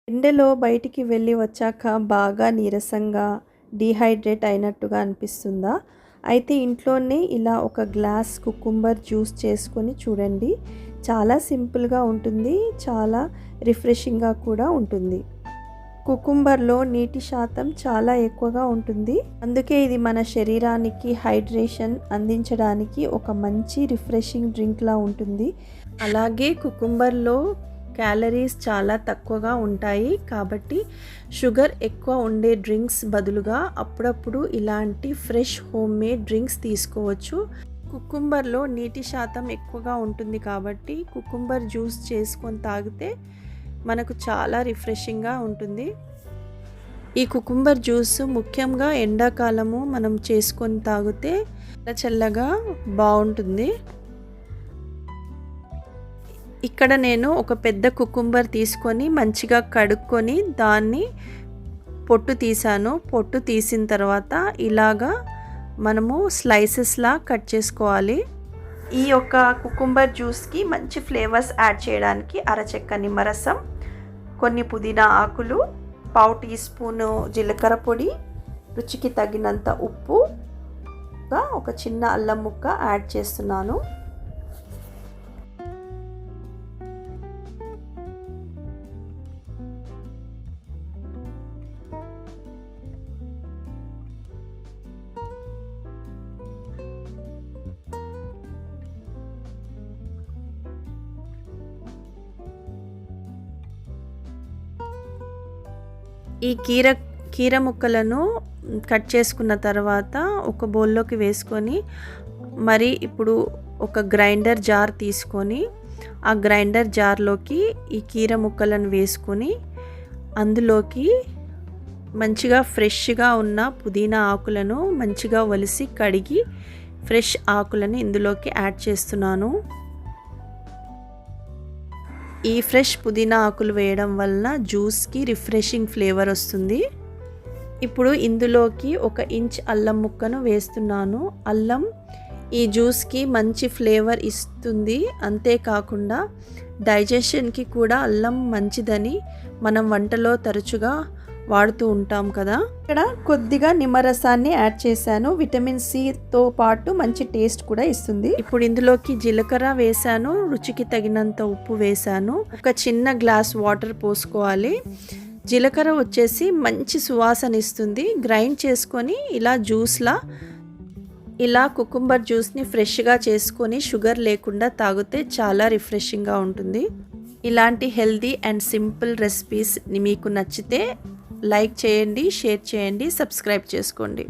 ఎండలో బయటికి వెళ్ళి వచ్చాక బాగా నీరసంగా డీహైడ్రేట్ అయినట్టుగా అనిపిస్తుందా? అయితే ఇంట్లోనే ఇలా ఒక గ్లాస్ కుకుంబర్ జ్యూస్ చేసుకొని చూడండి. చాలా సింపుల్గా ఉంటుంది, చాలా రిఫ్రెషింగ్గా కూడా ఉంటుంది. కుకుంబర్లో నీటి శాతం చాలా ఎక్కువగా ఉంటుంది. అందుకే ఇది మన శరీరానికి హైడ్రేషన్ అందించడానికి ఒక మంచి రిఫ్రెషింగ్ డ్రింక్లా ఉంటుంది. అలాగే కుకుంబర్లో క్యాలరీస్ చాలా తక్కువగా ఉంటాయి కాబట్టి షుగర్ ఎక్కువ ఉండే డ్రింక్స్ బదులుగా అప్పుడప్పుడు ఇలాంటి ఫ్రెష్ హోమ్ మేడ్ డ్రింక్స్ తీసుకోవచ్చు. కుకుంబర్లో నీటి శాతం ఎక్కువగా ఉంటుంది కాబట్టి కుకుంబర్ జ్యూస్ చేసుకొని తాగితే మనకు చాలా రిఫ్రెషింగ్గా ఉంటుంది. ఈ కుకుంబర్ జ్యూస్ ముఖ్యంగా ఎండాకాలము మనం చేసుకొని తాగితే చల్లగా బాగుంటుంది. ఇక్కడ నేను ఒక పెద్ద కుకుంబర్ తీసుకొని మంచిగా కడుక్కొని దాన్ని పొట్టు తీసాను. పొట్టు తీసిన తర్వాత ఇలాగా మనము స్లైసెస్లా కట్ చేసుకోవాలి. ఈ యొక్క కుకుంబర్ జ్యూస్కి మంచి ఫ్లేవర్స్ యాడ్ చేయడానికి అరచెక్క నిమ్మరసం, కొన్ని పుదీనా ఆకులు, పావు టీ స్పూను జీలకర్ర పొడి, రుచికి తగినంత ఉప్పు, ఒక చిన్న అల్లం ముక్క యాడ్ చేస్తున్నాను. ఈ కీర ముక్కలను కట్ చేసుకున్న తర్వాత ఒక బౌల్లోకి వేసుకొని మరి ఇప్పుడు ఒక గ్రైండర్ జార్ తీసుకొని ఆ గ్రైండర్ జార్లోకి ఈ కీర ముక్కలను వేసుకొని అందులోకి మంచిగా ఫ్రెష్గా ఉన్న పుదీనా ఆకులను మంచిగా ఒలిసి కడిగి ఫ్రెష్ ఆకులను ఇందులోకి యాడ్ చేస్తున్నాను. ఈ ఫ్రెష్ పుదీనా ఆకులు వేయడం వలన జ్యూస్కి రిఫ్రెషింగ్ ఫ్లేవర్ వస్తుంది. ఇప్పుడు ఇందులోకి 1 ఇంచ్ అల్లం ముక్కను వేస్తున్నాను. అల్లం ఈ జ్యూస్కి మంచి ఫ్లేవర్ ఇస్తుంది. అంతేకాకుండా డైజెషన్కి కూడా అల్లం మంచిదని మనం వంటలో తరచుగా వాడుతూ ఉంటాం కదా. ఇక్కడ కొద్దిగా నిమ్మరసాన్ని యాడ్ చేశాను. విటమిన్ సితో పాటు మంచి టేస్ట్ కూడా ఇస్తుంది. ఇప్పుడు ఇందులోకి జీలకర్ర వేసాను, రుచికి తగినంత ఉప్పు వేసాను. ఒక చిన్న గ్లాస్ వాటర్ పోసుకోవాలి. జీలకర్ర వచ్చేసి మంచి సువాసన ఇస్తుంది. గ్రైండ్ చేసుకొని ఇలా కుకుంబర్ జ్యూస్ని ఫ్రెష్గా చేసుకొని షుగర్ లేకుండా తాగితే చాలా రిఫ్రెషింగ్గా ఉంటుంది. ఇలాంటి హెల్దీ అండ్ సింపుల్ రెసిపీస్ మీకు నచ్చితే లైక్ చేయండి, షేర్ చేయండి, సబ్స్క్రైబ్ చేసుకోండి.